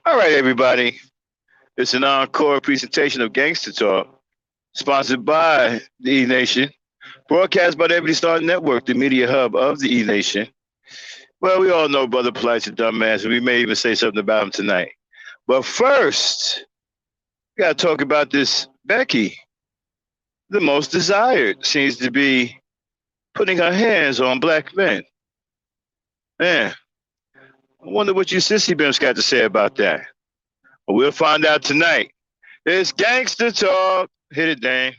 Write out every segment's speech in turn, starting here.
All right, everybody. It's an encore presentation of Gangsta Talk, sponsored by the E Nation, broadcast by the Ebony Star Network, the media hub of the E Nation. Well, we all know Brother Polite's a dumbass, and we may even say something about him tonight. But first, we got to talk about this Becky. The most desired seems to be putting her hands on black men. Man, I wonder what you Sissybm's got to say about that. Well, we'll find out tonight. It's Gangster Talk. Hit it, Dane.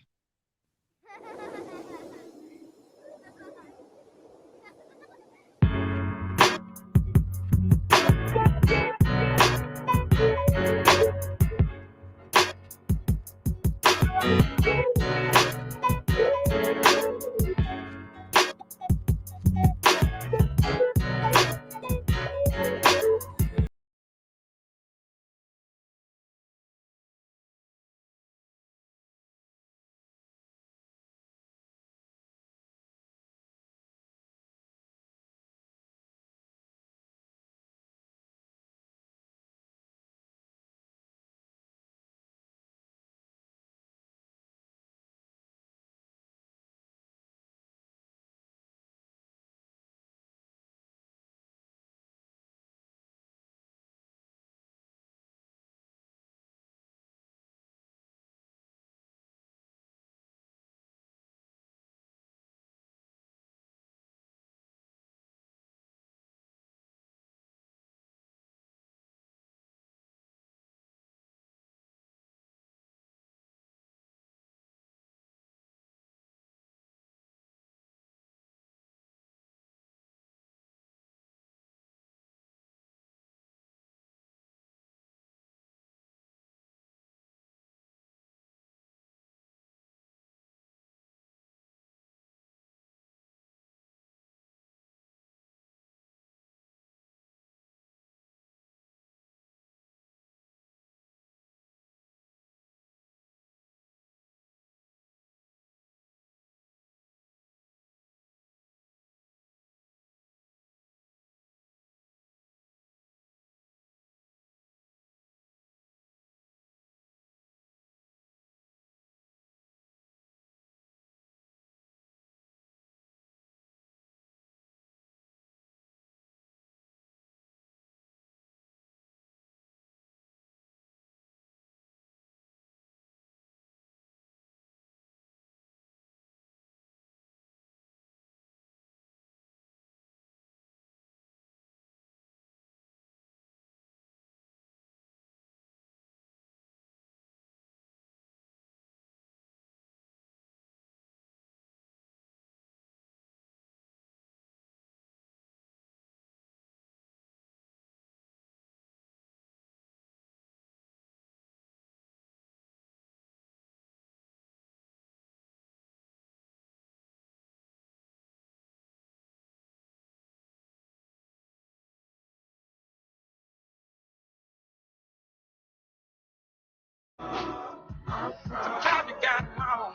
Sometimes you got home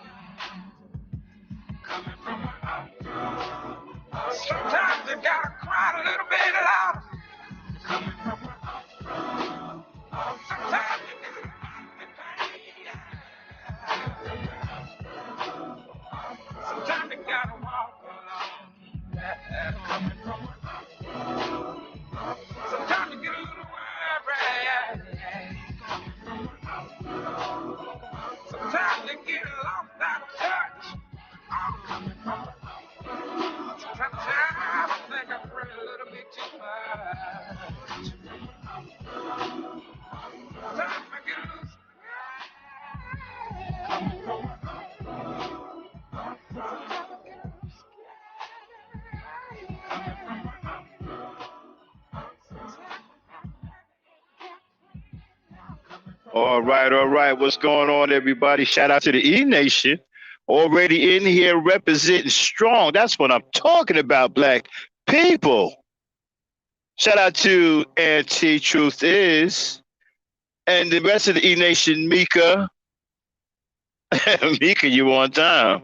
coming from sometimes you gotta cry a little bit louder coming from sometimes you gotta sometimes you gotta walk alone coming from sometimes you get a little worried sometimes you get lost out of touch coming from sometimes I think I pray a little bit too much sometimes I get a little All right, all right. What's going on, everybody? Shout out to the E Nation. Already in here representing strong. That's what I'm talking about, black people. Shout out to Auntie Truth Is and the rest of the E Nation, Mika. Mika, you on time.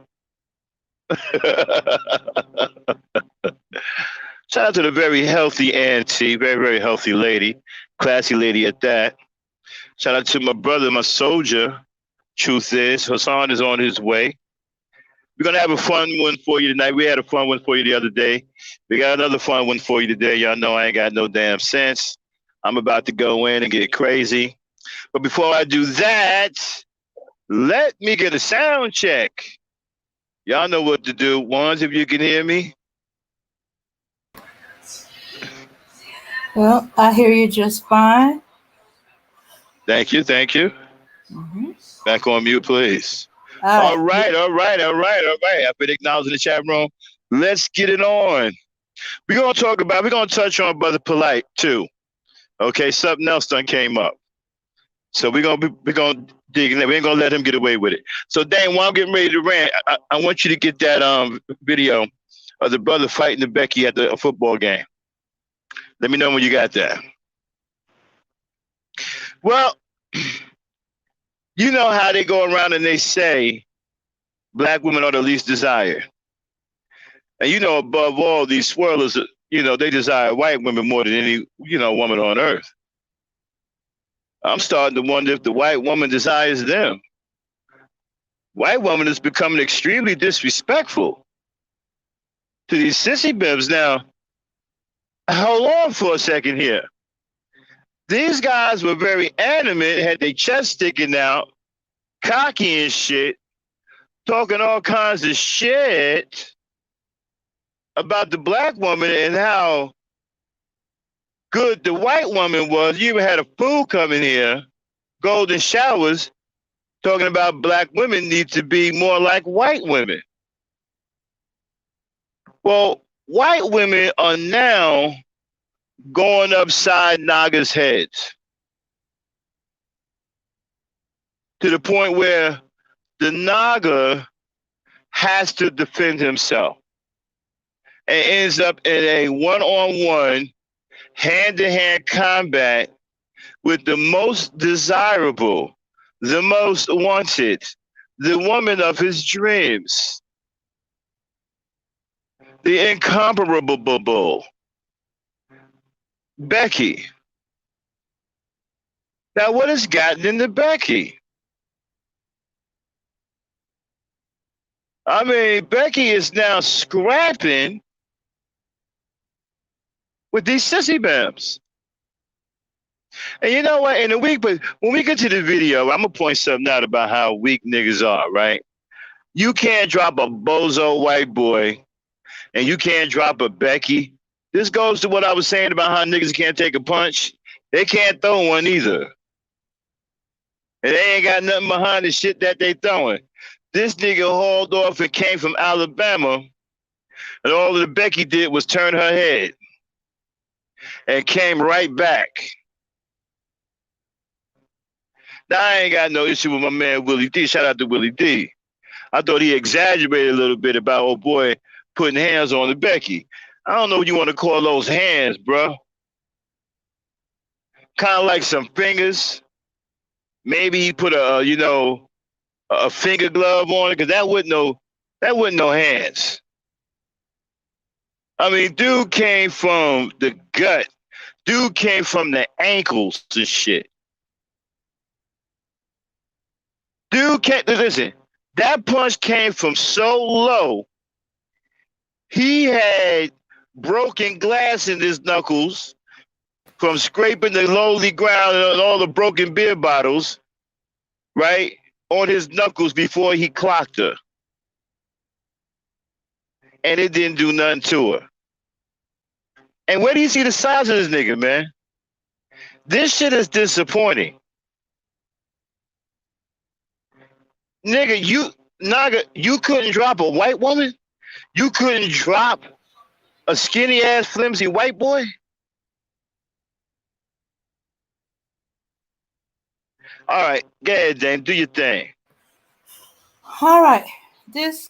Shout out to the very healthy Auntie, very, very healthy lady. Classy lady at that. Shout out to my brother, my soldier. Truth is, Hassan is on his way. We're gonna have a fun one for you tonight. We had a fun one for you the other day. We got another fun one for you today. Y'all know I ain't got no damn sense. I'm about to go in and get crazy. But before I do that, let me get a sound check. Y'all know what to do. Ones, if you can hear me. Well, I hear you just fine. Thank you, thank you. Mm-hmm. Back on mute, please. All All right. right, all right, all right, all right. I've been acknowledged in the chat room. Let's get it on. We're gonna touch on Brother Polite too. Okay, something else done came up. So we're gonna dig in there. We ain't gonna let him get away with it. So Dane, while I'm getting ready to rant, I want you to get that video of the brother fighting the Becky at the football game. Let me know when you got that. Well, you know how they go around and they say black women are the least desired. And you know, above all, these swirlers, they desire white women more than any, woman on earth. I'm starting to wonder if the white woman desires them. White woman is becoming extremely disrespectful to these Sissybms. Now, hold on for a second here. These guys were very animate, had their chest sticking out, cocky and shit, talking all kinds of shit about the black woman and how good the white woman was. You even had a fool coming here, golden showers, talking about black women need to be more like white women. Well, white women are now going upside Naga's heads to the point where the Naga has to defend himself and ends up in a one-on-one, hand-to-hand combat with the most desirable, the most wanted, the woman of his dreams, the incomparable Becky. Now, what has gotten into Becky? I mean, Becky is now scrapping with these Sissybms. And you know what? In a week, but when we get to the video, I'm gonna point something out about how weak niggas are, right? You can't drop a bozo white boy, and you can't drop a Becky. This goes to what I was saying about how niggas can't take a punch. They can't throw one either. And they ain't got nothing behind the shit that they throwing. This nigga hauled off and came from Alabama, and all that Becky did was turn her head and came right back. Now, I ain't got no issue with my man Willie D. Shout out to Willie D. I thought he exaggerated a little bit about old boy putting hands on the Becky. I don't know what you want to call those hands, bro. Kind of like some fingers. Maybe he put a finger glove on it, because that wasn't no hands. I mean, dude came from the gut. Dude came from the ankles and shit. Listen, that punch came from so low. He had broken glass in his knuckles from scraping the lowly ground and all the broken beer bottles, right, on his knuckles before he clocked her. And it didn't do nothing to her. And where do you see the size of this nigga, man? This shit is disappointing. Nigga, Naga, you couldn't drop a white woman? You couldn't drop a skinny ass flimsy white boy? All right, go ahead, Dame, do your thing. All right. This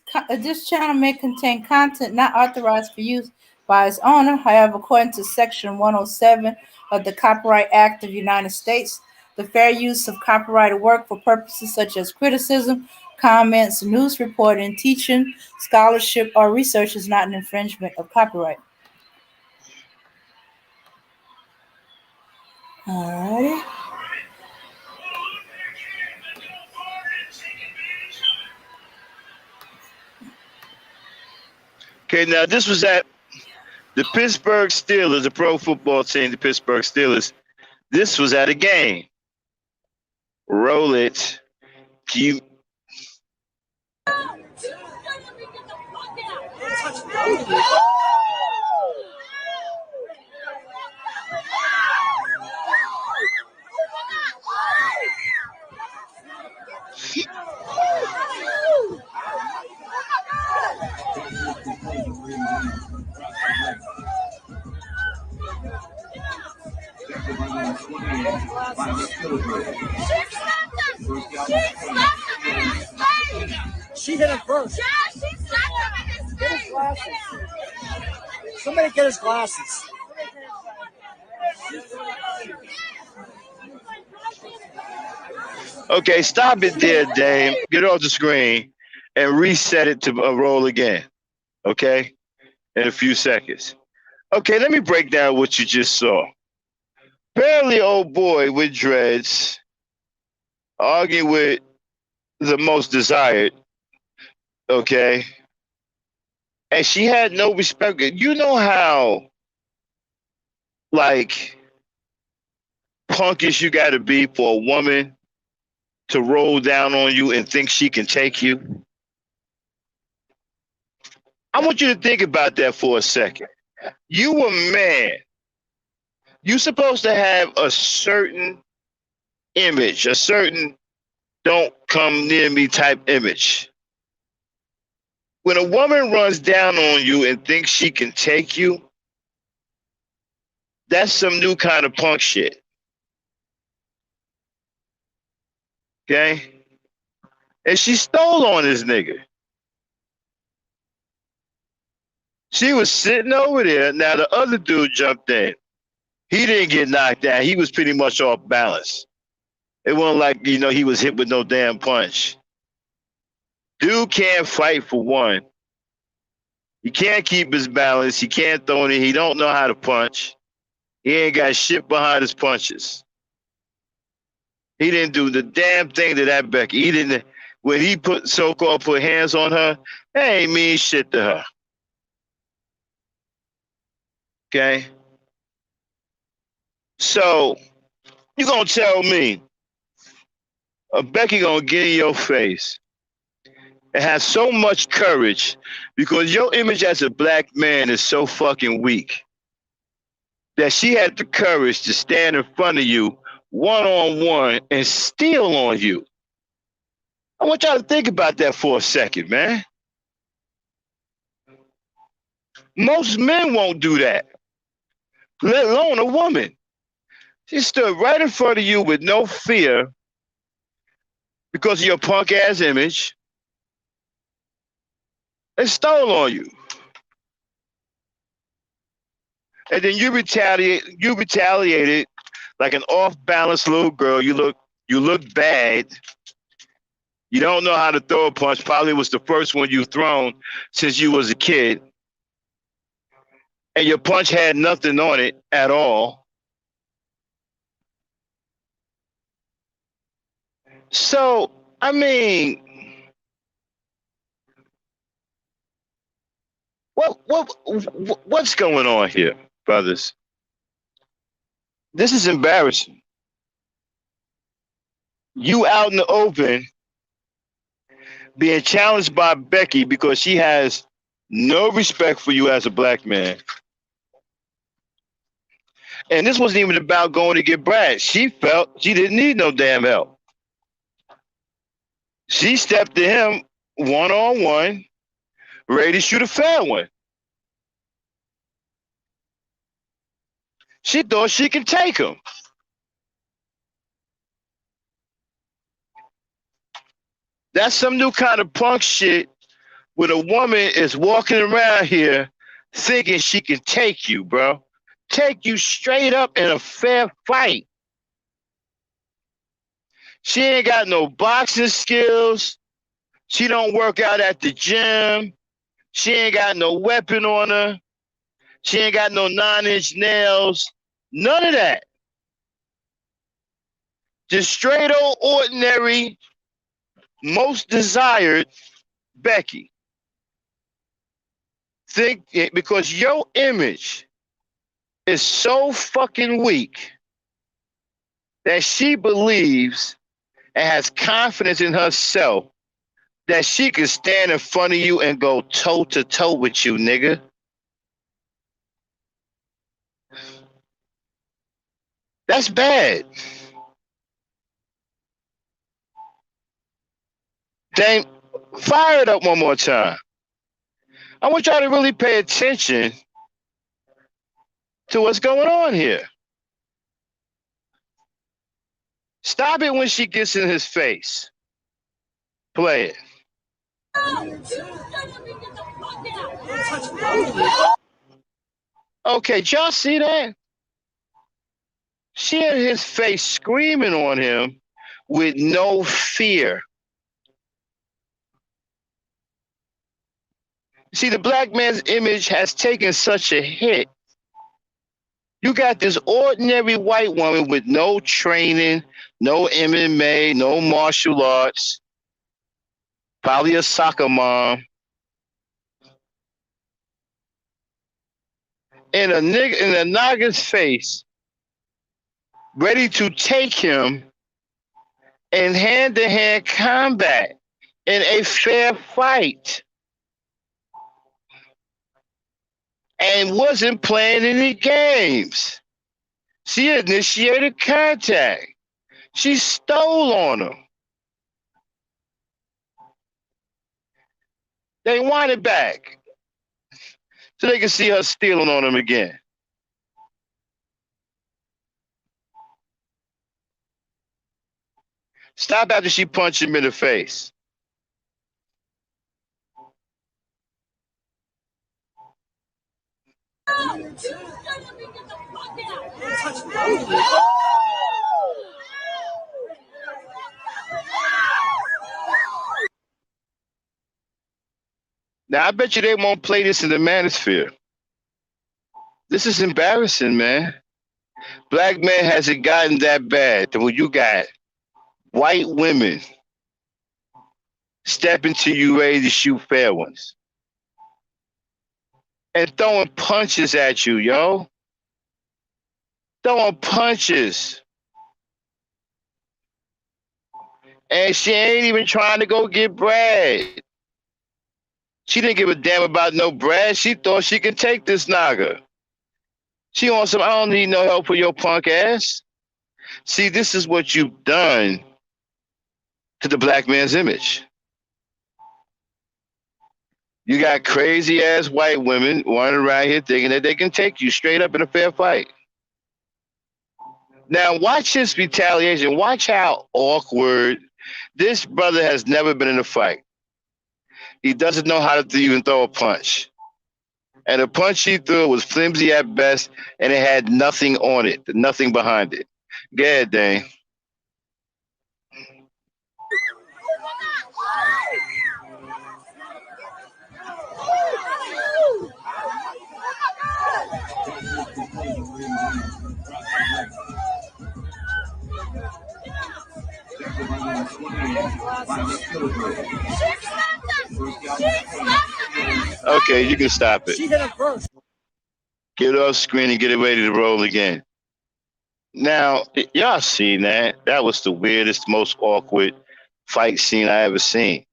channel may contain content not authorized for use by its owner. However, according to Section 107 of the Copyright Act of the United States, the fair use of copyrighted work for purposes such as criticism, comments, news reporting, teaching, scholarship, or research is not an infringement of copyright. Alrighty. Okay, now this was at the Pittsburgh Steelers, the pro football team, the Pittsburgh Steelers. This was at a game. Roll it. You, She hit him first. Get his glasses. Somebody get his glasses. okay, stop it there, Dame. Get off the screen and reset it to roll again. Okay? In a few seconds. Okay, let me break down what you just saw. Apparently, old boy with dreads arguing with the most desired. Okay? And she had no respect. You know how, like, punkish you got to be for a woman to roll down on you and think she can take you? I want you to think about that for a second. You a man. You're supposed to have a certain image, a certain don't come near me type image. When a woman runs down on you and thinks she can take you, that's some new kind of punk shit. Okay? And she stole on this nigga. She was sitting over there. Now the other dude jumped in. He didn't get knocked down. He was pretty much off balance. It wasn't like, he was hit with no damn punch. Dude can't fight for one. He can't keep his balance. He can't throw it. He don't know how to punch. He ain't got shit behind his punches. He didn't do the damn thing to that Becky. He didn't. When he so-called put hands on her, that ain't mean shit to her. Okay? So, you gonna tell me Becky gonna get in your face and have so much courage because your image as a black man is so fucking weak that she had the courage to stand in front of you one-on-one and steal on you. I want y'all to think about that for a second, man. Most men won't do that, let alone a woman. She stood right in front of you with no fear because of your punk ass image and stole on you. And then you retaliated like an off-balance little girl. You look bad. You don't know how to throw a punch. Probably was the first one you've thrown since you was a kid. And your punch had nothing on it at all. So, I mean, what's going on here, brothers? This is embarrassing. You out in the open being challenged by Becky because she has no respect for you as a black man. And this wasn't even about going to get Brad. She felt she didn't need no damn help. She stepped to him one-on-one, ready to shoot a fair one. She thought she could take him. That's some new kind of punk shit when a woman is walking around here thinking she can take you, bro. Take you straight up in a fair fight. She ain't got no boxing skills. She don't work out at the gym. She ain't got no weapon on her. She ain't got no 9-inch nails. None of that. Just straight old ordinary, most desired Becky. Think it because your image is so fucking weak that she believes and has confidence in herself that she can stand in front of you and go toe to toe with you, nigga. That's bad. Dang, fire it up one more time. I want y'all to really pay attention to what's going on here. Stop it when she gets in his face. Play it. Okay, y'all see that? She in his face screaming on him with no fear. See, the black man's image has taken such a hit. You got this ordinary white woman with no training, no MMA, no martial arts, probably a soccer mom, and a nigga in a nigga's face, ready to take him in hand-to-hand combat in a fair fight. And wasn't playing any games. She initiated contact. She stole on him. They want it back so they can see her stealing on him again. Stop after she punched him in the face. Now, I bet you they won't play this in the manosphere. This is embarrassing, man. Black man hasn't gotten that bad. When you got white women stepping to you ready to shoot fair ones and throwing punches at you, yo. Throwing punches. And she ain't even trying to go get bread. She didn't give a damn about no bread. She thought she could take this naga. She on some, I don't need no help for your punk ass. See, this is what you've done to the black man's image. You got crazy ass white women running around here thinking that they can take you straight up in a fair fight. Now watch his retaliation. Watch how awkward. This brother has never been in a fight. He doesn't know how to even throw a punch. And the punch he threw was flimsy at best, and it had nothing on it, nothing behind it. Go ahead, Dane. Okay, you can stop it. She hit him first. Get it off screen and get it ready to roll again. Now, y'all seen that? That was the weirdest, most awkward fight scene I ever seen.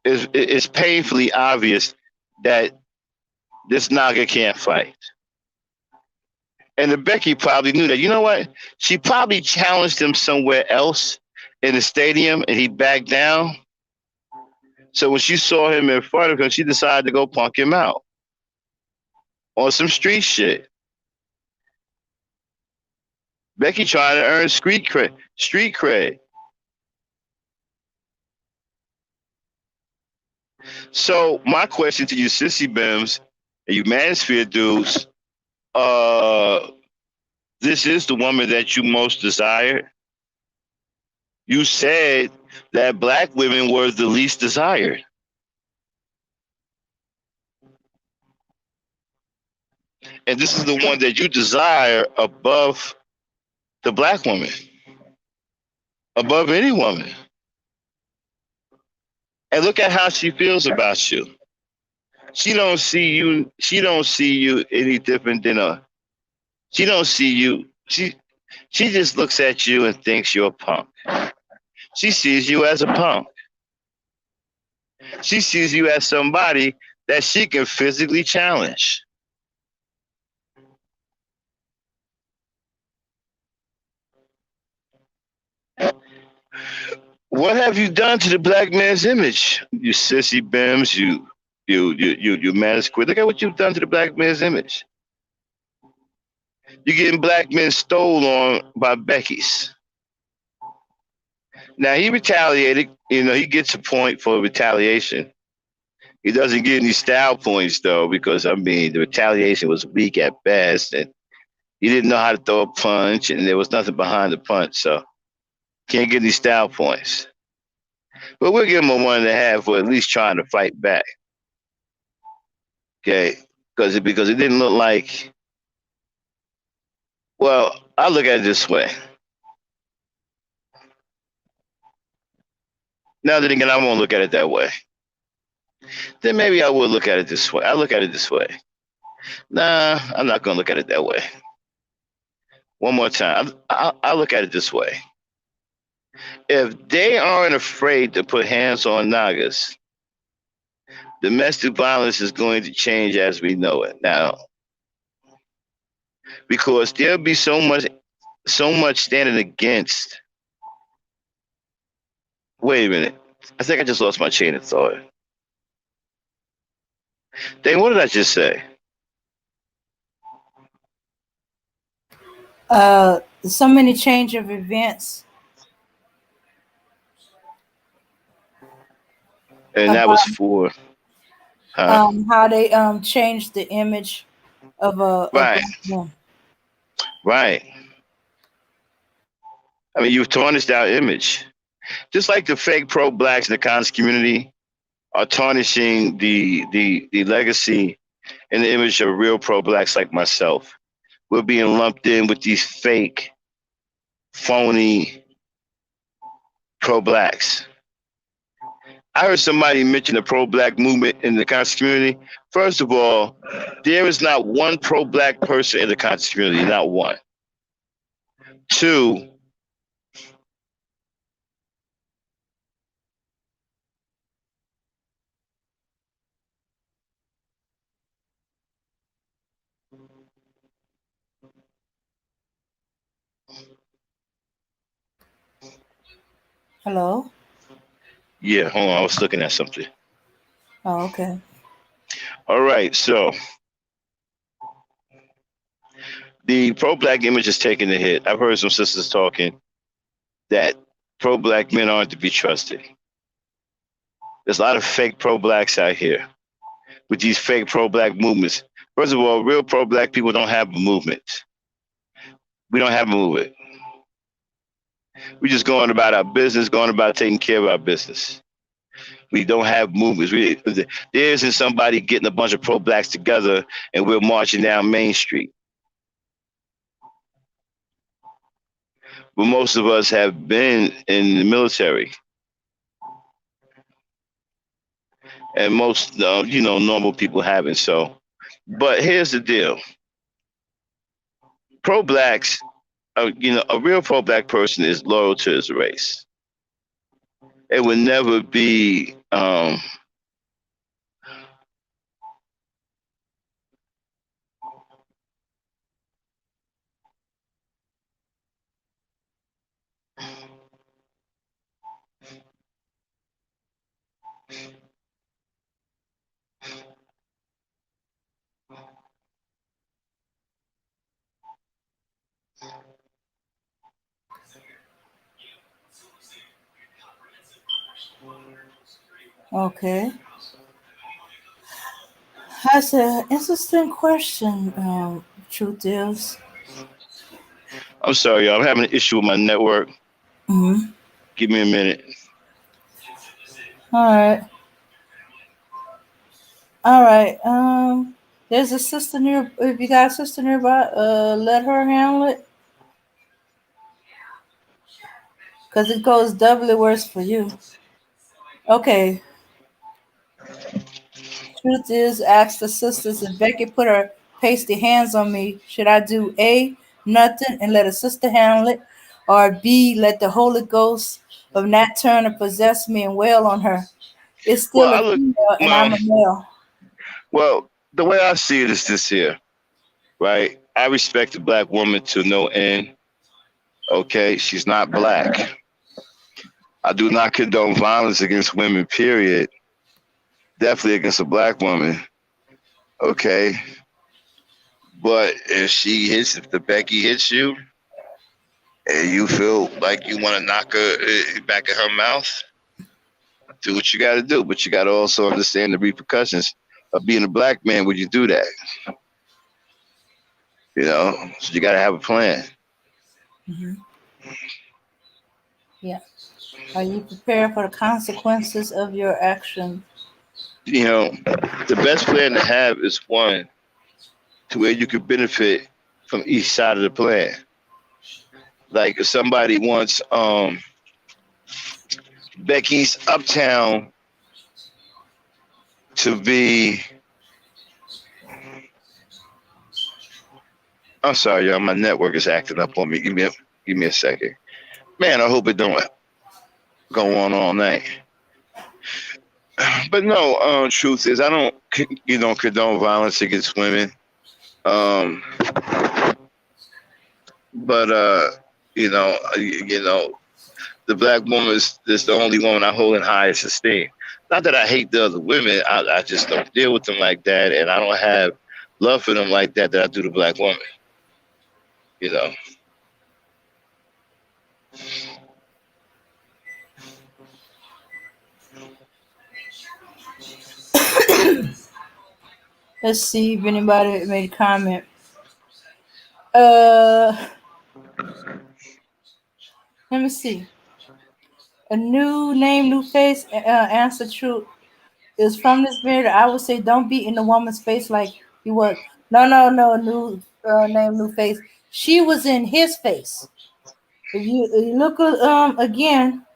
It's painfully obvious that this Naga can't fight. And the Becky probably knew that. You know what? She probably challenged him somewhere else in the stadium and he backed down. So when she saw him in front of him, she decided to go punk him out on some street shit. Becky trying to earn street cred. So my question to you, Sissybyms and you Manosphere dudes, this is the woman that you most desired. You said that black women were the least desired. And this is the one that you desire above the black woman above any woman. And look at how she feels about you. She don't see you any different than a she don't see you she just looks at you and thinks you're a punk. She sees you as a punk. She sees you as somebody that she can physically challenge. What have you done to the black man's image? You sissy bims, you man squid. Look at what you've done to the black man's image. You're getting black men stole on by Becky's. Now he retaliated. He gets a point for retaliation. He doesn't get any style points though, because I mean the retaliation was weak at best, and he didn't know how to throw a punch, and there was nothing behind the punch, so can't get any style points. But we'll give him a 1.5 for at least trying to fight back. Okay, because it didn't look like. Well, I look at it this way. Now that again, I won't look at it that way. Then maybe I will look at it this way. I look at it this way. Nah, I'm not gonna look at it that way. One more time. I look at it this way. If they aren't afraid to put hands on Nagas, domestic violence is going to change as we know it now, because there'll be so much standing against. Wait a minute. I think I just lost my chain of thought. Dang, what did I just say? So many change of events And that was about for, huh? how they changed the image of a Right, black woman. right. I mean, you've tarnished our image. Just like the fake pro blacks in the conscious community are tarnishing the legacy and the image of real pro blacks like myself. We're being lumped in with these fake, phony pro blacks. I heard somebody mention the pro black movement in the conscious community. First of all, there is not one pro black person in the conscious community, not one. Two, Hello. yeah, hold on, I was looking at something. Oh, okay. All right, so the pro black image is taking a hit. I've heard some sisters talking that pro black men aren't to be trusted. There's a lot of fake pro blacks out here with these fake pro black movements. First of all, real pro black people don't have a movement. We don't have a movement. We just going about our business, going about taking care of our business. We don't have movements. There isn't somebody getting a bunch of pro blacks together and we're marching down Main Street. But most of us have been in the military, and most normal people haven't. So, but here's the deal: pro blacks, a real pro black person is loyal to his race. It would never be. Okay. That's an interesting question. Truth is. I'm sorry, y'all. I'm having an issue with my network. Mm-hmm. Give me a minute. All right. All right. There's a sister near. If you got a sister nearby, let her handle it. because it goes doubly worse for you. Okay, truth is, ask the sisters if Becky put her pasty hands on me, should I do A, nothing and let a sister handle it, or B, let the Holy Ghost of Nat Turner possess me and wail on her? It's Well, still I a look. female and Well, I'm a male. well, the way I see it is this here, right? I respect a black woman to no end. Okay, she's not black. I do not condone violence against women. Period. Definitely against a black woman. Okay, but if the Becky hits you, and you feel like you want to knock her back in her mouth, do what you got to do. But you got to also understand the repercussions of being a black man when you do that. So you got to have a plan. Hmm. Yeah. Are you prepared for the consequences of your actions? You know, the best plan to have is one to where you can benefit from each side of the plan. Like if somebody wants Becky's Uptown to be, I'm sorry, y'all, my network is acting up on me. Give me a second, man. I hope it don't go on all night. But no, truth is, I don't, condone violence against women. Um, but the black woman is the only woman I hold in highest esteem. Not that I hate the other women, I just don't deal with them like that, and I don't have love for them like that I do the black woman. You know. Let's see if anybody made a comment. Uh, Let me see. A new name, new face. Answer true is from this mirror. I would say don't be in the woman's face like he was. No, no, no. New name, new face. She was in his face. If you look again,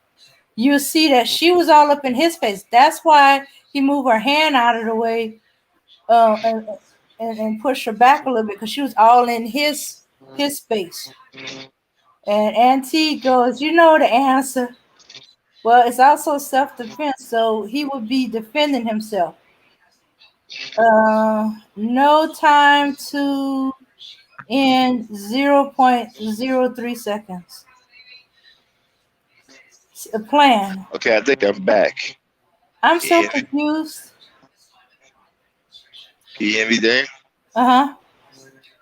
you see that she was all up in his face. That's why he moved her hand out of the way, uh, and, and pushed her back a little bit because she was all in his space. And Auntie goes, you know the answer. Well, it's also self defense, so he would be defending himself. No time to end 0.03 seconds. A plan. Okay, I think I'm back. I'm Can you so hear me? confused. Can you hear me there? Uh huh.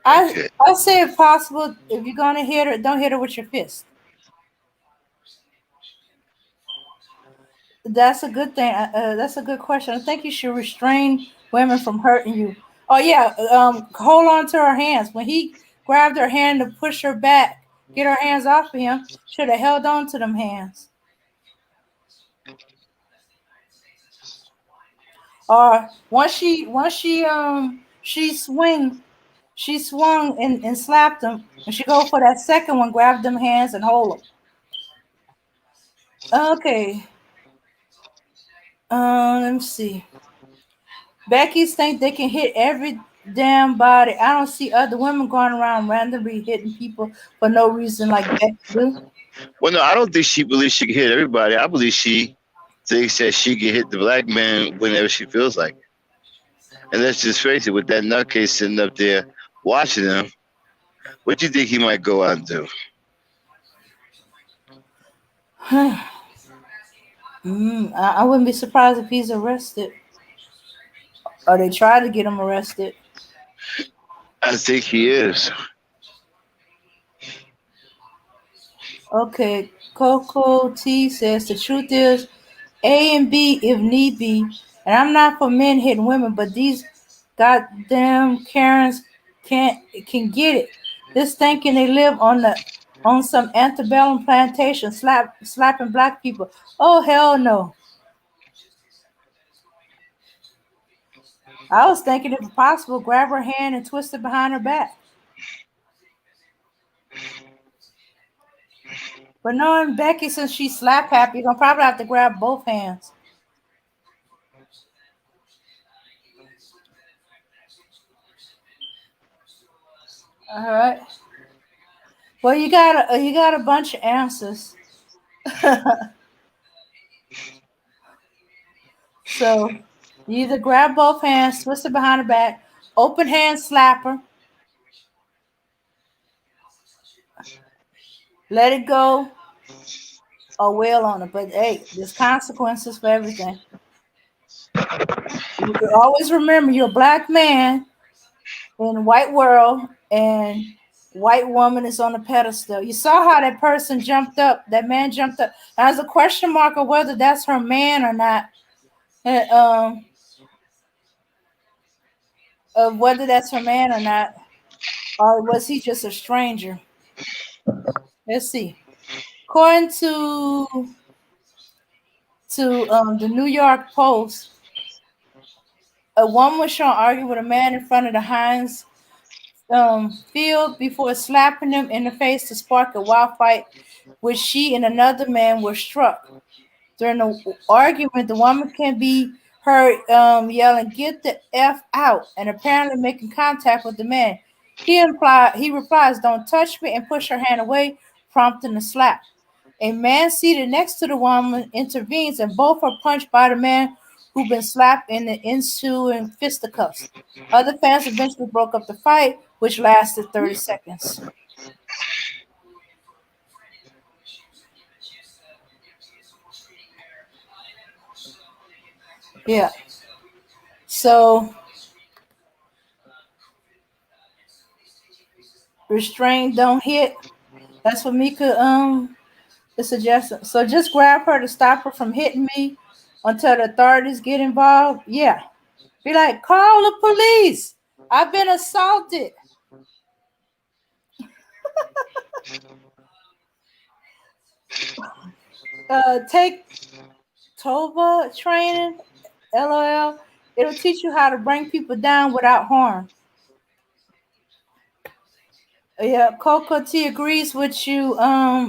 I Okay. I say if possible, if you're gonna hit her, don't hit her with your fist. That's a good thing. That's a good question. I think you should restrain women from hurting you. Oh yeah, hold on to her hands. When he grabbed her hand to push her back, get her hands off of him, should have held on to them hands. Or she swung and slapped him. When she go for that second one, grab them hands and hold them. Okay. Let me see. Becky's think they can hit every damn body. I don't see other women going around randomly hitting people for no reason like Becky do. Well, no, I don't think she believes she can hit everybody. I believe she thinks that she can hit the black man whenever she feels like it. And let's just face it, with that nutcase sitting up there watching him, what do you think he might go out and do? I wouldn't be surprised if he's arrested or they try to get him arrested. I think he is. Okay, Coco T says the truth is A and B if need be. And I'm not for men hitting women, but these goddamn Karens can get it. This thinking they live on some antebellum plantation, slapping black people. Oh hell no! I was thinking if possible, grab her hand and twist it behind her back. But knowing Becky, since she's slap happy, you're gonna probably have to grab both hands. All right. Well, you got a bunch of answers. So you either grab both hands, twist it behind her back, open hand slapper, let it go, or wail on it. But hey, there's consequences for everything. You always remember you're a black man in a white world, and white woman is on a pedestal. You saw how that person jumped up. That man jumped up. Now, there's a question mark of whether that's her man or not. And, of whether that's her man or not, or was he just a stranger? Let's see. According to the New York Post, a woman was shown arguing with a man in front of the Heinz field before slapping him in the face to spark a wild fight, which she and another man were struck. During the argument, the woman can be heard yelling, "Get the F out," and apparently making contact with the man. He replies, "Don't touch me," and push her hand away, prompting a slap. A man seated next to the woman intervenes, and both are punched by the man who'd been slapped in the ensuing fisticuffs. Other fans eventually broke up the fight, which lasted 30 seconds. Yeah. So restrain, don't hit. That's what Mika is suggesting. So just grab her to stop her from hitting me until the authorities get involved. Yeah. Be like, call the police. I've been assaulted. Take Tova training. LOL. It'll teach you how to bring people down without harm. Yeah, Coco T agrees with you,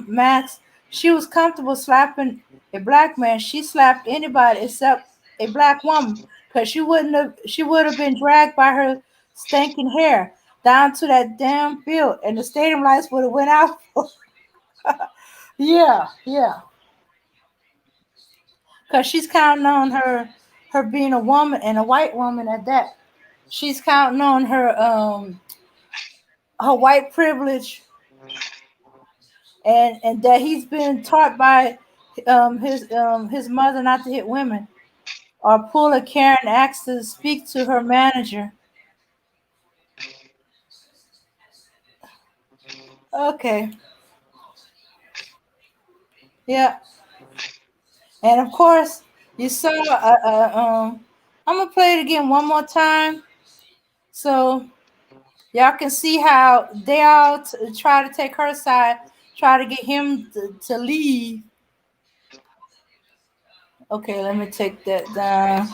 Max. She was comfortable slapping a black man. She slapped anybody except a black woman because she would have been dragged by her stinking hair down to that damn field, and the stadium lights would have went out. Yeah, yeah, because she's counting on her being a woman and a white woman at that. She's counting on her white privilege, and that he's been taught by his mother not to hit women, or pull a Karen asked to speak to her manager. Okay, yeah, and of course you saw. I'm gonna play it again one more time so y'all can see how they all try to take her side, try to get him to leave. Okay, let me take that down.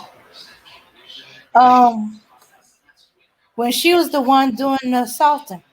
Um, when she was the one doing the assaulting.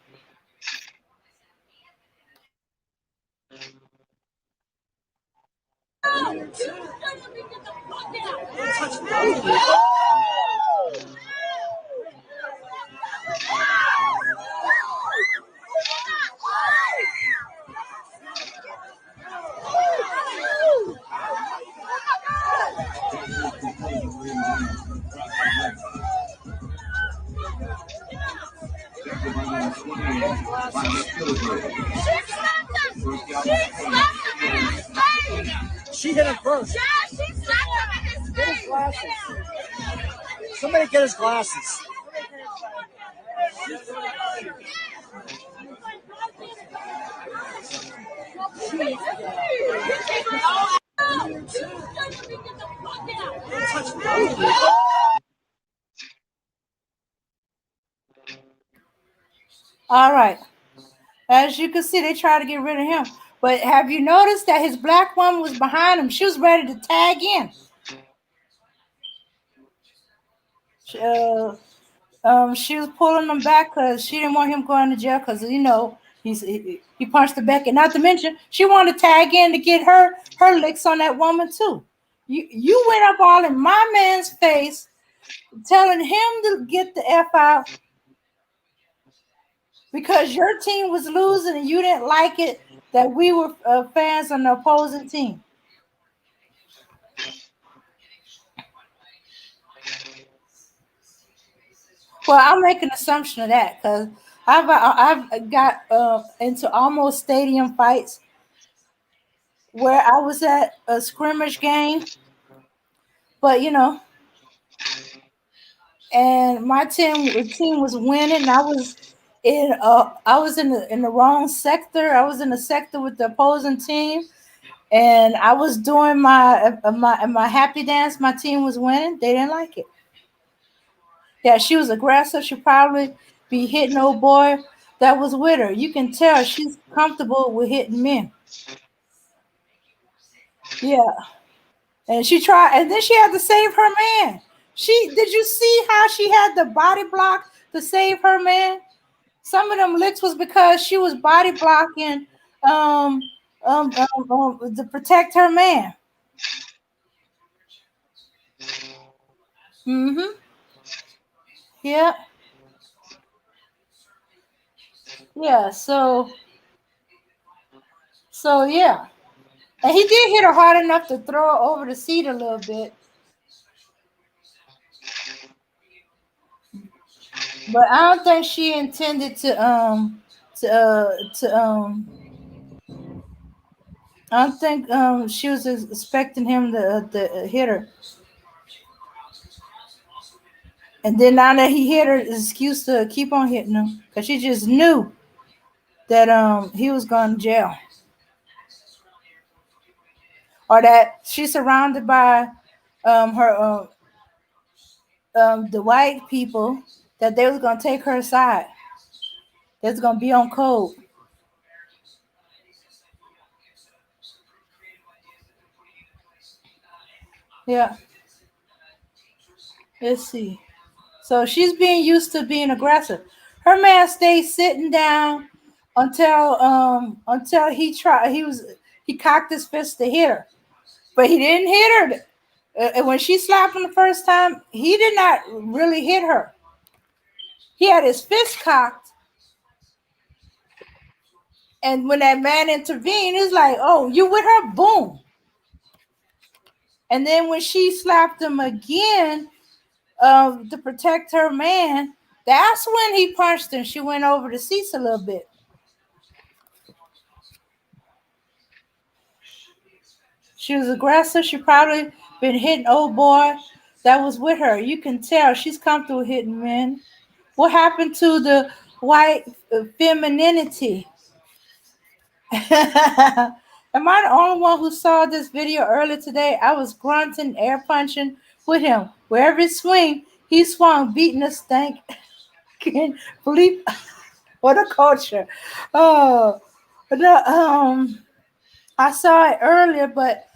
She hit him first. Yeah, she slapped him in his Get his face. glasses. Somebody get his glasses. All right. As you can see, they try to get rid of him. But have you noticed that his black woman was behind him? She was ready to tag in. She, she was pulling him back because she didn't want him going to jail because He punched her back, and not to mention she wanted to tag in to get her licks on that woman too. You went up all in my man's face, telling him to get the f out because your team was losing and you didn't like it that we were fans on the opposing team. Well, I'll make an assumption of that because I've got into almost stadium fights where I was at a scrimmage game, but and my team was winning. And I was in the wrong sector. I was in the sector with the opposing team, and I was doing my happy dance. My team was winning. They didn't like it. Yeah, she was aggressive. She probably be hitting old boy that was with her. You can tell she's comfortable with hitting men. Yeah, and she tried, and then she had to save her man. Did you see how she had the body block to save her man? Some of them licks was because she was body blocking um to protect her man. Mm-hmm. Yeah. Yeah. So yeah. And he did hit her hard enough to throw her over the seat a little bit. But I don't think she intended to I don't think she was expecting him to hit her. And then now that he hit her, excuse to keep on hitting him because she just knew that he was going to jail, or that she's surrounded by her the white people that they was going to take her side. That's going to be on code. Yeah. Let's see. So she's being used to being aggressive. Her man stayed sitting down until he cocked his fist to hit her, but he didn't hit her. And when she slapped him the first time, he did not really hit her. He had his fist cocked, and when that man intervened, it's like, "Oh, you with her?" Boom. And then when she slapped him again, to protect her man, that's when he punched her. She went over the seats a little bit. She was aggressive. She probably been hitting old boy that was with her. You can tell she's comfortable hitting men. What happened to the white femininity? Am I the only one who saw this video earlier today? I was grunting, air punching with him. Wherever he swing, he swung, beating a stank. Can't believe what a culture. Oh, no, I saw it earlier, but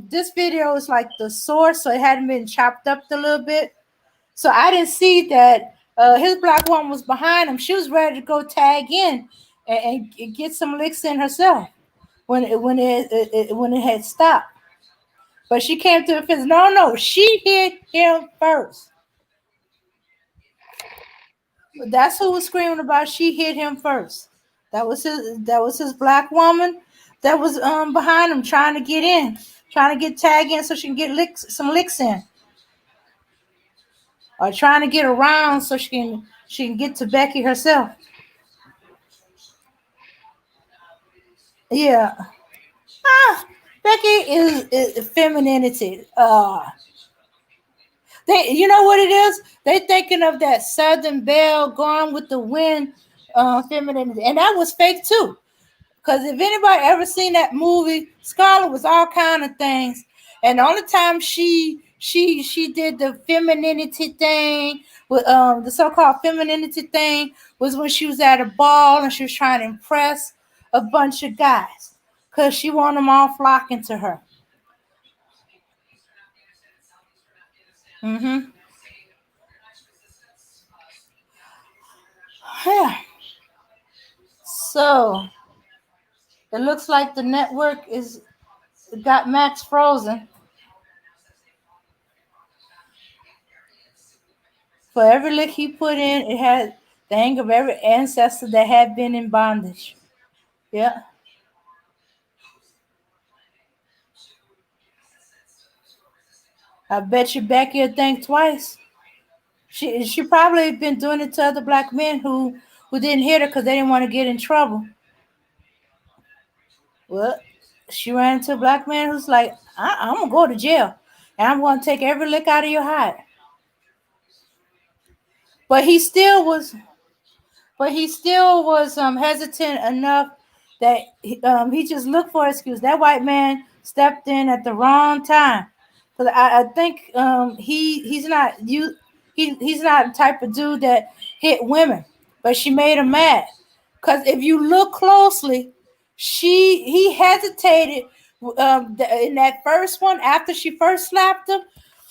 this video is like the source, so it hadn't been chopped up a little bit. So I didn't see that his black woman was behind him. She was ready to go tag in and get some licks in herself when it had stopped. But she came to the fence. No, no, she hit him first. That's who was screaming about. She hit him first. That was his black woman that was behind him trying to get in, trying to get tag in so she can get some licks in, or trying to get around so she can get to Becky herself. Yeah. Ah, Becky is femininity. You know what it is? They thinking of that Southern Belle Gone with the Wind femininity, and that was fake too. Because if anybody ever seen that movie, Scarlett was all kind of things, and the only time she did the femininity thing with the so-called femininity thing was when she was at a ball and she was trying to impress a bunch of guys because she wanted them all flocking to her. Mm-hmm. Yeah. So it looks like the network is got Max frozen. For every lick he put in, it had the hang of every ancestor that had been in bondage. Yeah. I bet you Becky will think twice. She probably been doing it to other black men who didn't hit her because they didn't want to get in trouble. Well, she ran into a black man who's like, I'm gonna go to jail, and I'm gonna take every lick out of your hide. But he still was hesitant enough that he just looked for an excuse. That white man stepped in at the wrong time. Cause I think he's not the type of dude that hit women, but she made him mad. Cause if you look closely, he hesitated in that first one after she first slapped him.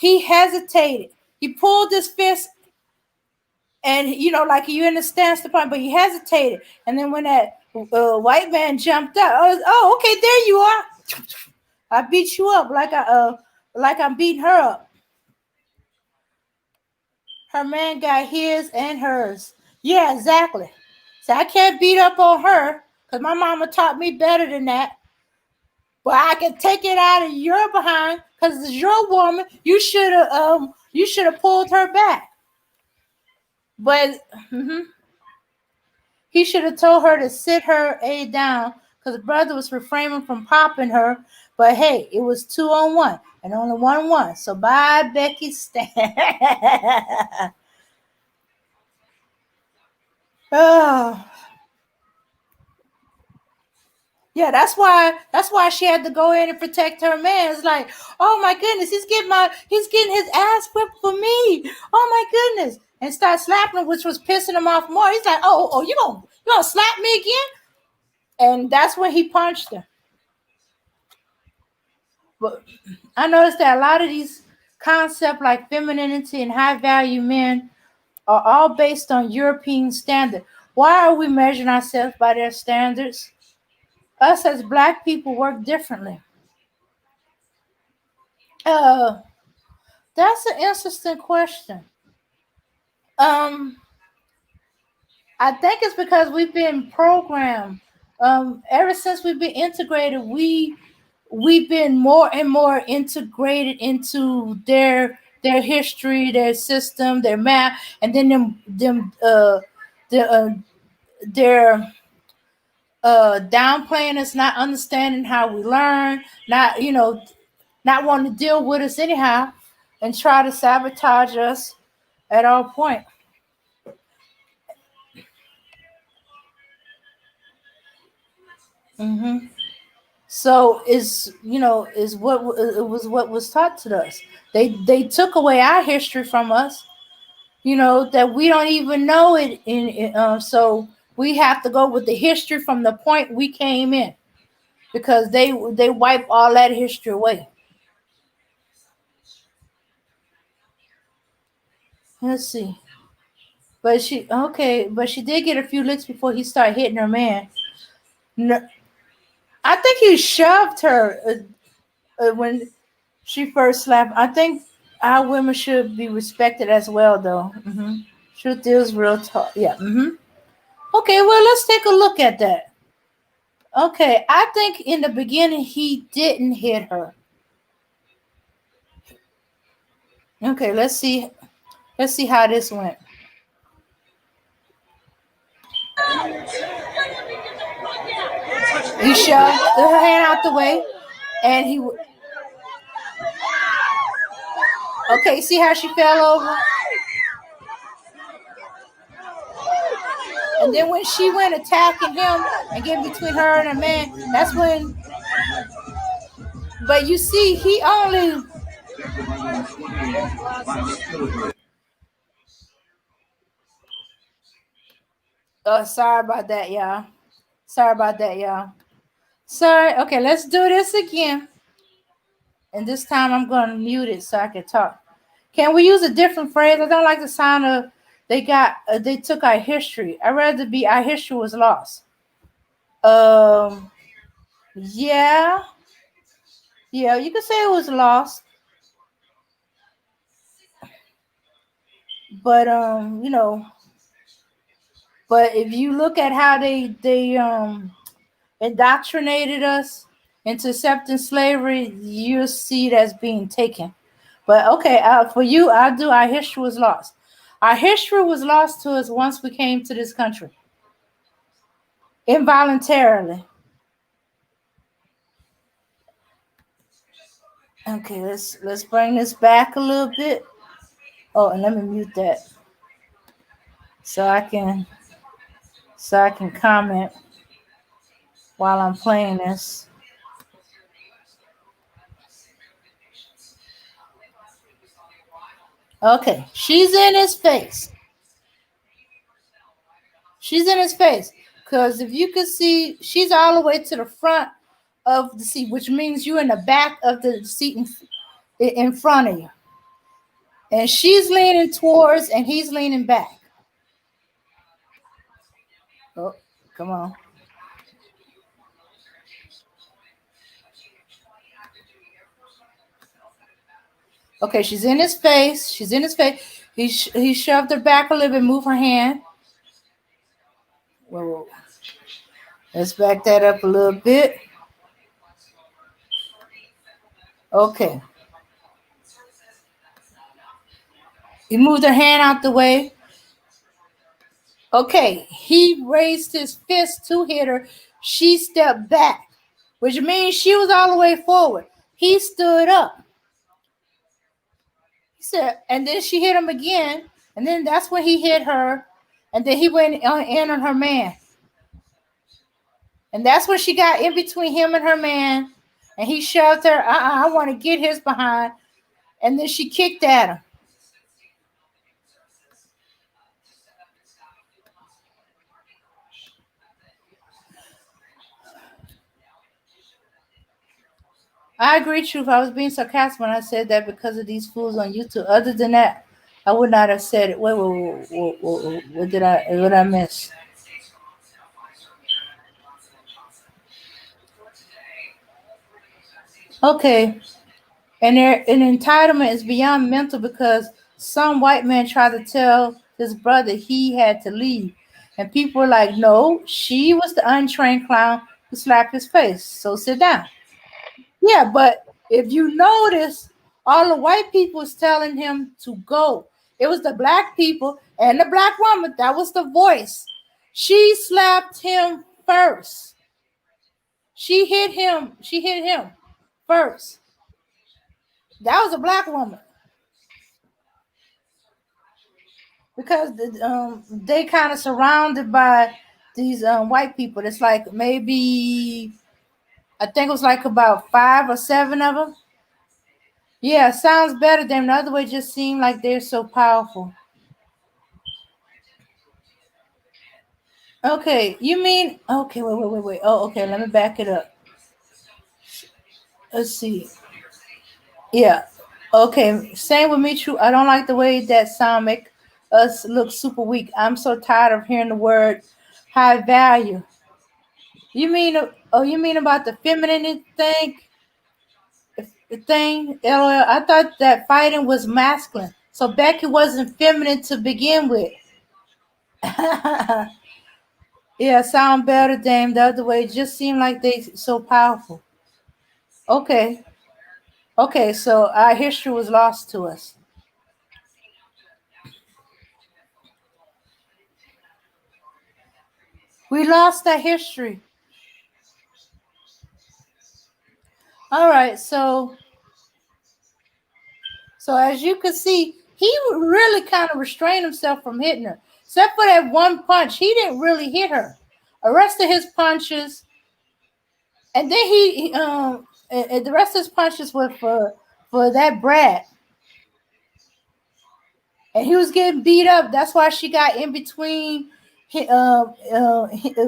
He hesitated. He pulled his fist and like you understand the point, but he hesitated. And then when that white man jumped up, oh, okay, there you are. I beat you up like I'm beating her up. Her man got his and hers. Yeah, exactly. So I can't beat up on her because my mama taught me better than that. But I can take it out of your behind because it's your woman. You should have pulled her back. But he should have told her to sit her A down because the brother was refraining from popping her. But hey, it was 2-on-1 and only 1 won. So bye, Becky Stan. Oh. Yeah, that's why she had to go in and protect her man. It's like, oh my goodness, he's getting his ass whipped for me. Oh my goodness. And start slapping him, which was pissing him off more. He's like, oh, you gonna slap me again? And that's when he punched her. But I noticed that a lot of these concepts like femininity and high value men are all based on European standard. Why are we measuring ourselves by their standards? Us as black people work differently. Uh, that's an interesting question. Um, I think it's because we've been programmed. Ever since we've been integrated, we've been more and more integrated into their history, their system, their math, and then the their downplaying us, not understanding how we learn, not wanting to deal with us anyhow, and try to sabotage us at all point. Mm-hmm. So is what it was what was taught to us. They took away our history from us. That we don't even know it. So we have to go with the history from the point we came in because they wipe all that history away. Let's see. But she did get a few licks before he started hitting her man. No, I think he shoved her when she first slapped. I think our women should be respected as well, though. Truth is real talk. Yeah. Okay, well, let's take a look at that. Okay, I think in the beginning he didn't hit her. Okay, let's see. Let's see how this went. He shoved her hand out the way, and he. Okay, see how she fell over? And then when she went attacking him and getting between her and her man, that's when. But you see, he only. Sorry about that, y'all. Sorry about that, y'all. Sorry. Okay, let's do this again. And this time I'm going to mute it so I can talk. Can we use a different phrase? I don't like the sound of they took our history. I'd rather be our history was lost. Um, yeah, yeah, you could say it was lost, but but if you look at how they indoctrinated us into accepting slavery, you see it as being taken. But okay, for you, I do. Our history was lost. Our history was lost to us once we came to this country involuntarily. Okay, let's bring this back a little bit. Oh, and let me mute that so I can comment while I'm playing this. Okay, she's in his face. She's in his face. Because if you could see, she's all the way to the front of the seat, which means you're in the back of the seat in front of you. And she's leaning towards and he's leaning back. Oh, come on. Okay, she's in his face. She's in his face. He shoved her back a little bit, move her hand. Whoa. Let's back that up a little bit. Okay. He moved her hand out the way. Okay, he raised his fist to hit her. She stepped back, which means she was all the way forward. He stood up. He said, and then she hit him again, and then that's when he hit her, and then he went in on her man. And that's when she got in between him and her man, and he shoved her, I want to get his behind, and then she kicked at him. I agree, Truth. I was being sarcastic when I said that because of these fools on YouTube. Other than that, I would not have said it. Wait, what did I miss? Okay. And an entitlement is beyond mental because some white man tried to tell his brother he had to leave. And people were like, no, she was the untrained clown who slapped his face. So sit down. Yeah, but if you notice, all the white people was telling him to go. It was the black people and the black woman. That was the voice. She slapped him first. She hit him. She hit him first. That was a black woman. Because they kind of surrounded by these white people. It's like maybe, I think it was like about 5 or 7 of them. Yeah, sounds better than the other way. Just seemed like they're so powerful. Okay, you mean okay? Wait. Oh, okay. Let me back it up. Let's see. Yeah. Okay. Same with me, true. I don't like the way that sound make us look super weak. I'm so tired of hearing the word high value. You mean you mean about the feminine thing? The thing? LOL. I thought that fighting was masculine. So Becky wasn't feminine to begin with. Yeah, sound better, Dame. The other way, it just seemed like they so powerful. Okay. Okay, so our history was lost to us. We lost that history. All right, so as you can see, he really kind of restrained himself from hitting her. Except for that one punch, he didn't really hit her. The rest of his punches, and then the rest of his punches were for that brat. And he was getting beat up. That's why she got in between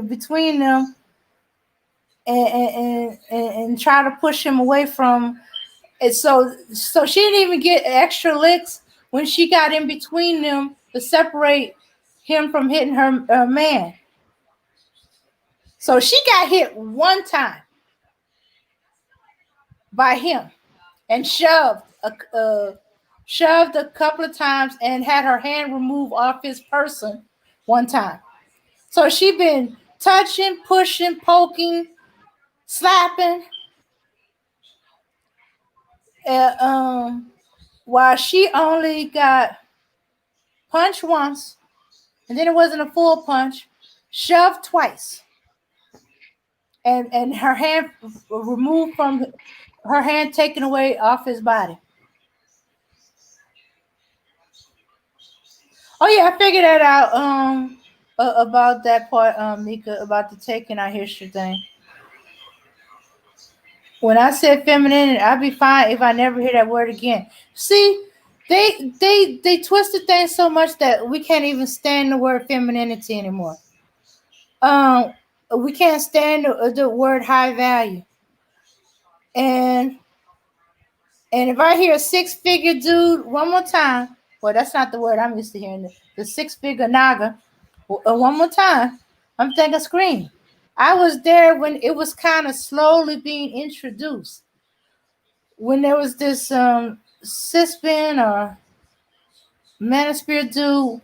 between them and try to push him away from it. So she didn't even get extra licks when she got in between them to separate him from hitting her man. So she got hit one time by him and shoved a couple of times and had her hand removed off his person one time. So she been touching, pushing, poking, slapping, uh, um, while she only got punched once, and then it wasn't a full punch, shoved twice, and her hand removed from her hand taken away off his body. Oh yeah, I figured that out. About that part, Mika, about the taking our history thing. When I said feminine, I'd be fine if I never hear that word again. See, they twisted things so much that we can't even stand the word femininity anymore. Um, we can't stand the word high value. And and if I hear a six-figure dude one more time, well, that's not the word I'm used to hearing. The six-figure naga, one more time, I'm thinking scream. I was there when it was kind of slowly being introduced. When there was this Sissybm or Manosphere dude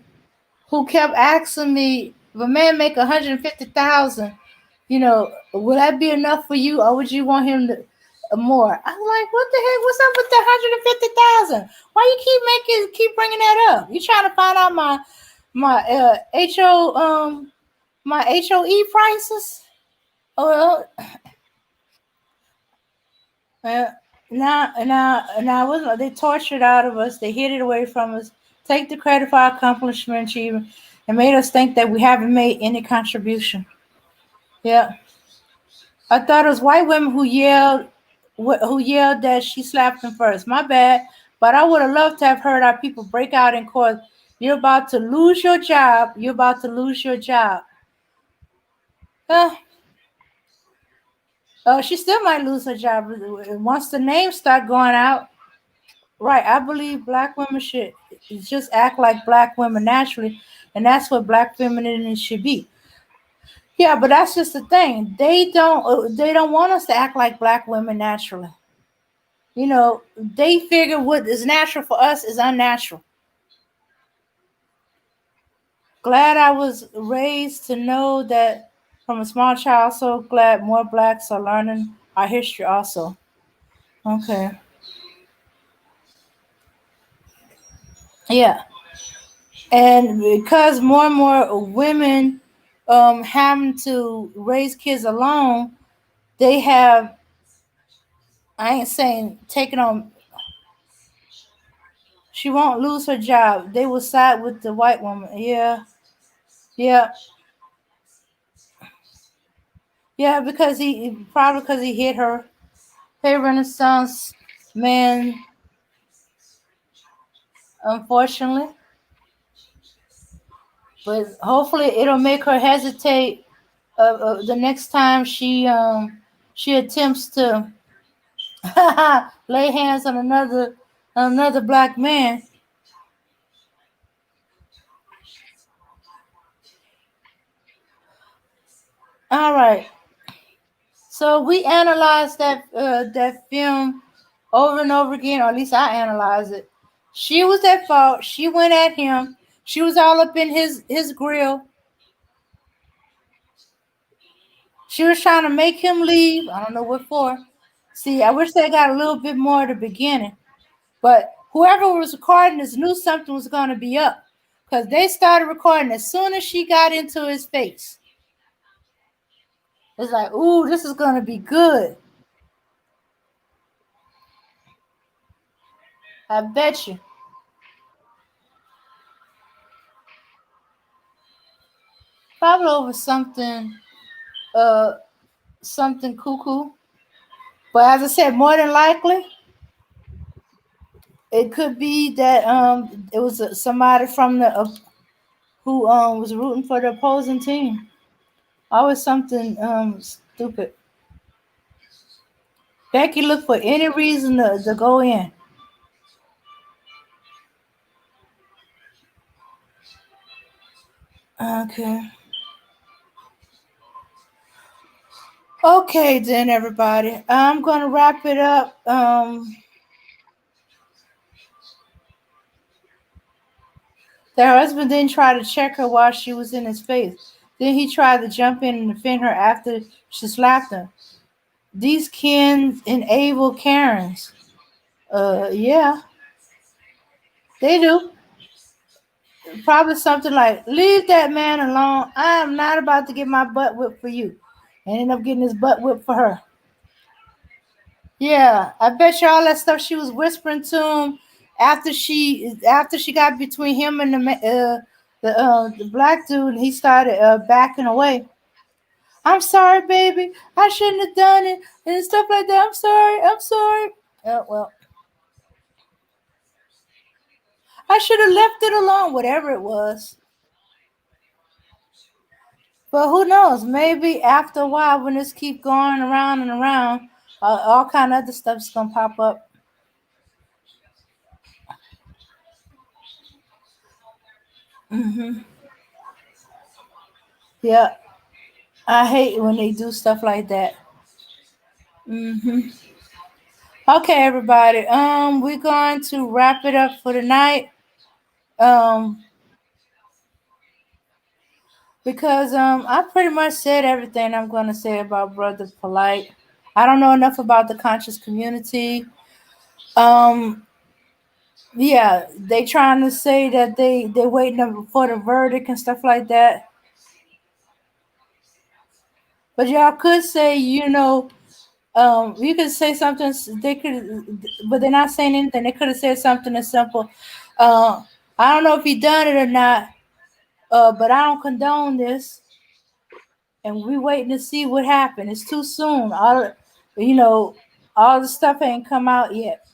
who kept asking me, if a man make 150,000, would that be enough for you, or would you want him to more? I'm like, what the heck? What's up with the 150,000? Why you keep bringing that up? You trying to find out my HOE prices? Oh, uh, now, they tortured out of us. They hid it away from us. Take the credit for our accomplishment, achievement, and made us think that we haven't made any contribution. Yeah, I thought it was white women who yelled that she slapped him first. My bad, but I would have loved to have heard our people break out in court. You're about to lose your job. You're about to lose your job. Uh, she still might lose her job once the names start going out. Right, I believe black women should just act like black women naturally, and that's what black femininity should be. Yeah, but that's just the thing. They don't want us to act like black women naturally. They figure what is natural for us is unnatural. Glad I was raised to know that from a small child. So glad more blacks are learning our history also. Okay. Yeah. And because more and more women having to raise kids alone, they have, I ain't saying taking on, she won't lose her job. They will side with the white woman. Yeah. Yeah. Yeah, because he hit her. Hey, Renaissance man, unfortunately. But hopefully it'll make her hesitate the next time she attempts to lay hands on another black man. All right. So we analyzed that film over and over again, or at least I analyzed it. She was at fault. She went at him. She was all up in his grill. She was trying to make him leave. I don't know what for. See, I wish they got a little bit more at the beginning. But whoever was recording this knew something was going to be up. Because they started recording as soon as she got into his face. It's like, ooh, this is going to be good. I bet you. Probably over uh, something cuckoo. But as I said, more than likely, it could be that it was somebody from the who was rooting for the opposing team. Always something stupid. Becky looked for any reason to go in. Okay. Okay, then everybody, I'm gonna wrap it up. Her husband then tried to check her while she was in his face. Then he tried to jump in and defend her after she slapped him. These Kens enable Karens. Yeah, they do. Probably something like, leave that man alone. I am not about to get my butt whipped for you. And end up getting his butt whipped for her. Yeah, I bet you all that stuff she was whispering to him after she got between him and the black dude, and he started backing away. I'm sorry, baby. I shouldn't have done it and stuff like that. I'm sorry. I'm sorry. Well, I should have left it alone, whatever it was. But who knows? Maybe after a while, when this keep going around and around, all kind of other stuff's gonna pop up. Hmm. Yeah, I hate when they do stuff like that. Hmm. Okay, everybody. We're going to wrap it up for tonight. Um, because I pretty much said everything I'm going to say about Brother Polite. I don't know enough about the conscious community. Um, yeah, they trying to say that they waiting for the verdict and stuff like that. But y'all could say, you could say something. They could, but they're not saying anything. They could have said something as simple. Uh, I don't know if he done it or not. But I don't condone this, and we waiting to see what happened. It's too soon. You know, all the stuff ain't come out yet.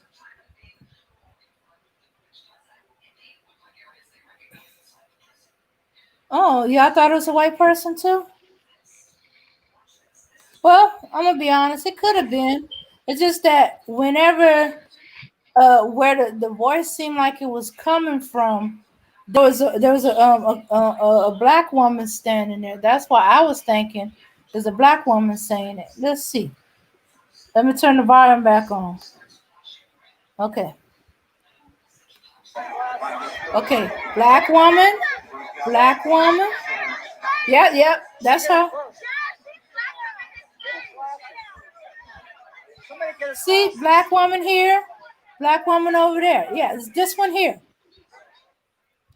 Oh, y'all thought it was a white person too? Well, I'm gonna be honest. It could have been. It's just that whenever where the voice seemed like it was coming from, there was a black woman standing there. That's why I was thinking there's a black woman saying it. Let's see. Let me turn the volume back on. Okay. Okay. Black woman. Black woman. Yep, yep. That's her. Somebody get his See, glasses. black woman here. Black woman over there. Yeah, it's this one here.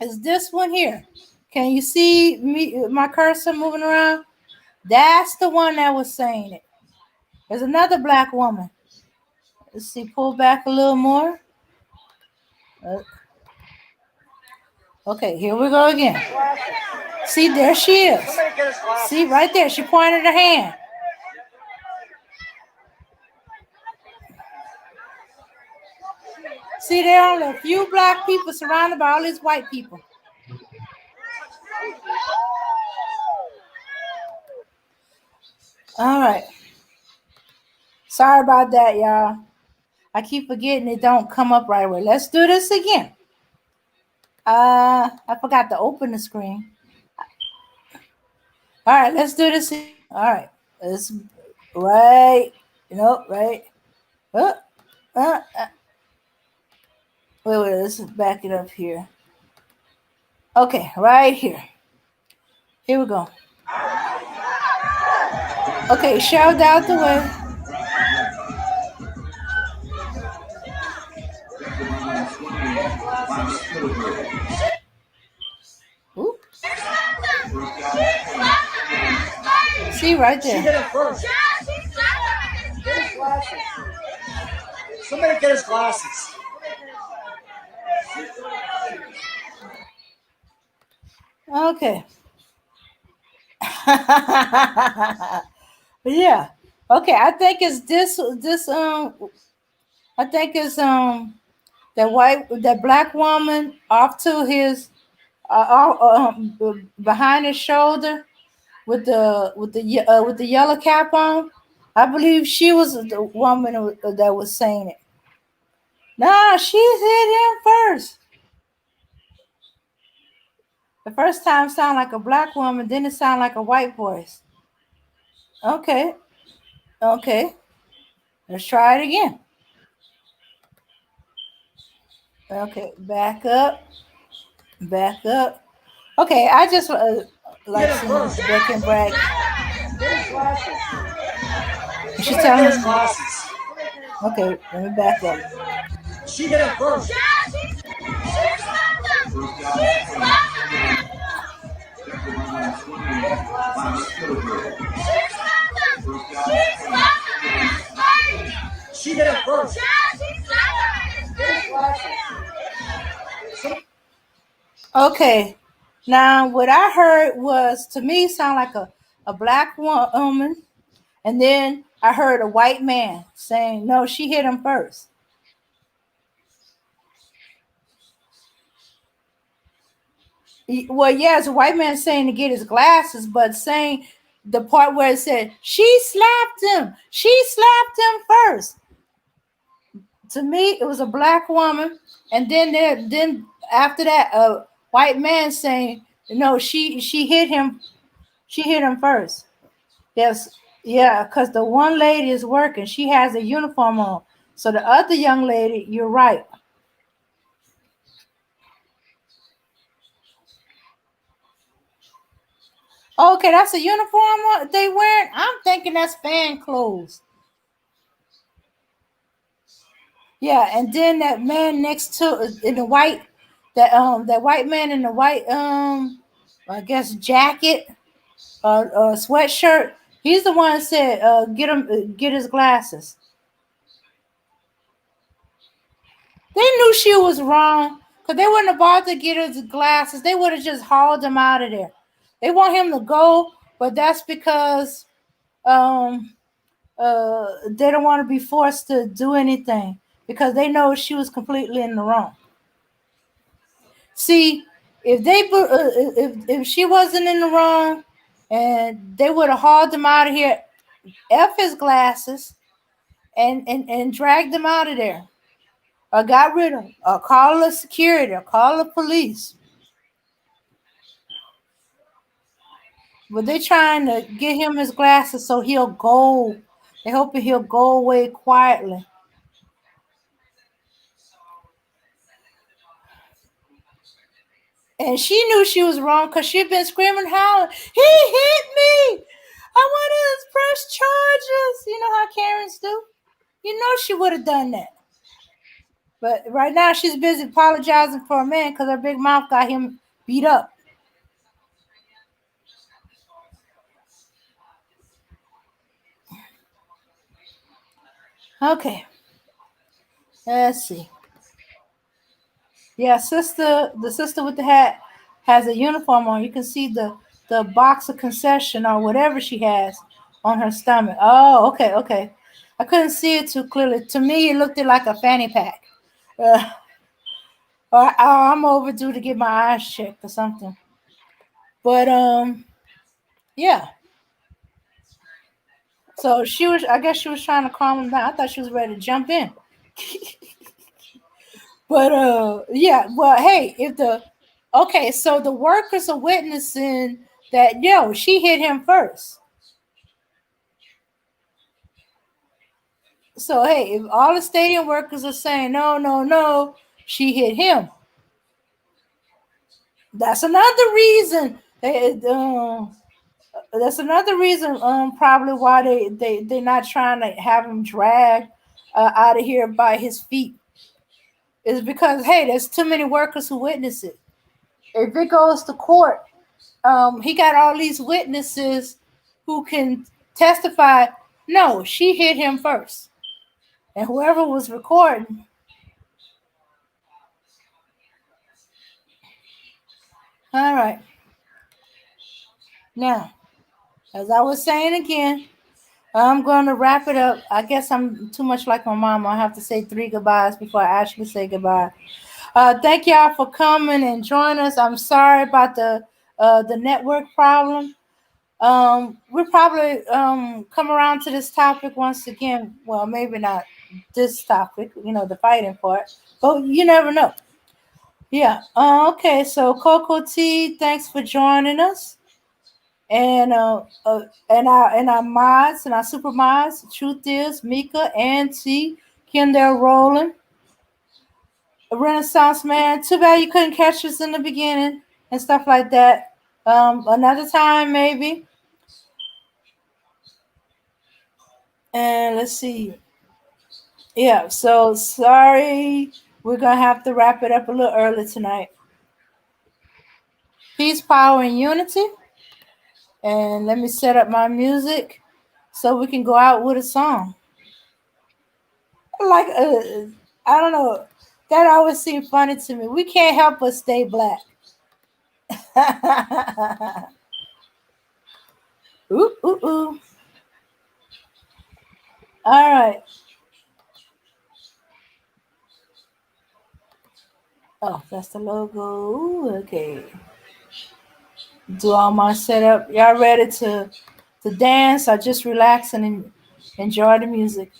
It's this one here. Can you see me my cursor moving around? That's the one that was saying it. There's another black woman. Let's see, pull back a little more. Uh, Okay, here we go again. See, there she is. Somebody get his See, glasses. right there. She pointed her hand. See, there are only a few black people surrounded by all these white people. All right. Sorry about that, y'all. I keep forgetting it don't come up right away. Let's do this again. I forgot to open the screen. All right, let's do this again. All right. Let's right. Right. Uh, uh, uh. Wait, let's back it up here. Okay, right here. Here we go. Okay, shoved out the way. Oop. See right She did there. it first. Get his glasses. Somebody get his glasses. Okay. Yeah. Okay, I think it's this I think it's that black woman off to his behind his shoulder with the yellow cap on. I believe she was the woman that was saying it. Nah, she hit him first. The first time sound like a black woman, then it sound like a white voice. Okay. Okay, let's try it again. Okay, back up. Okay, I just Get like him seeing first. Beck and Bragg. Get his glasses. And she's Somebody get telling his him, glasses. okay, let me back up. She hit him first. Get his glasses. She hit him first. Get his glasses. Okay, now what I heard was to me sound like a black woman, and then I heard a white man saying, no, she hit him first. Well, yeah, it's a white man saying to get his glasses, but saying the part where it said she slapped him first. To me, it was a black woman, and then after that, a white man saying, "No, she hit him first." Yes, yeah, because the one lady is working; she has a uniform on. So the other young lady, you're right. Okay, that's a uniform they wearing. I'm thinking that's fan clothes. Yeah, and then that man next to in the white, that white man in the white I guess jacket, sweatshirt. He's the one that said, get his glasses. They knew she was wrong, cause they wouldn't have bothered to get his glasses. They would have just hauled him out of there. They want him to go, but that's because they don't want to be forced to do anything because they know she was completely in the wrong. See, if she wasn't in the wrong, and they would have hauled him out of here, f his glasses, and dragged him out of there, or got rid of him, or call the security, or call the police. But they trying to get him his glasses so he'll go. They hoping he'll go away quietly. And she knew she was wrong because she'd been screaming, hollering, he hit me! I want to press charges. You know how Karens do? You know she would have done that. But right now she's busy apologizing for a man because her big mouth got him beat up. Okay, let's see. Yeah, the sister with the hat has a uniform on. You can see the box of concession or whatever she has on her stomach. Oh, okay, okay. I couldn't see it too clearly. To me, it looked like a fanny pack. Uh, or I'm overdue to get my eyes checked or something. But yeah. So she was. I guess she was trying to calm him down. I thought she was ready to jump in. But yeah. Well, hey, if the okay, so the workers are witnessing that she hit him first. So hey, if all the stadium workers are saying no, no, no, she hit him. That's another reason. That's another reason. Probably why they're not trying to have him dragged out of here by his feet is because hey, there's too many workers who witness it. If it goes to court, he got all these witnesses who can testify. No, she hit him first, and whoever was recording. All right, now as I was saying again, I'm going to wrap it up. I guess I'm too much like my mom. I have to say three goodbyes before I actually say goodbye. Thank y'all for coming and joining us. I'm sorry about the network problem. We'll probably come around to this topic once again. Well, maybe not this topic, the fighting part, but you never know. Yeah. Okay. So Coco T, thanks for joining us. and our mods and our super mods. Truth is, Mika, Auntie, Kendall, Rolling, Renaissance Man. Too bad you couldn't catch us in the beginning and stuff like that. Another time maybe. And let's see. Yeah. So sorry, we're gonna have to wrap it up a little early tonight. Peace, power, and unity. And let me set up my music so we can go out with a song. Like, I don't know. That always seemed funny to me. We can't help but stay black. Ooh, ooh, ooh. All right. Oh, that's the logo. Ooh, okay. Do all my setup. Y'all ready to dance or just relax and enjoy the music?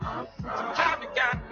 Sometimes you got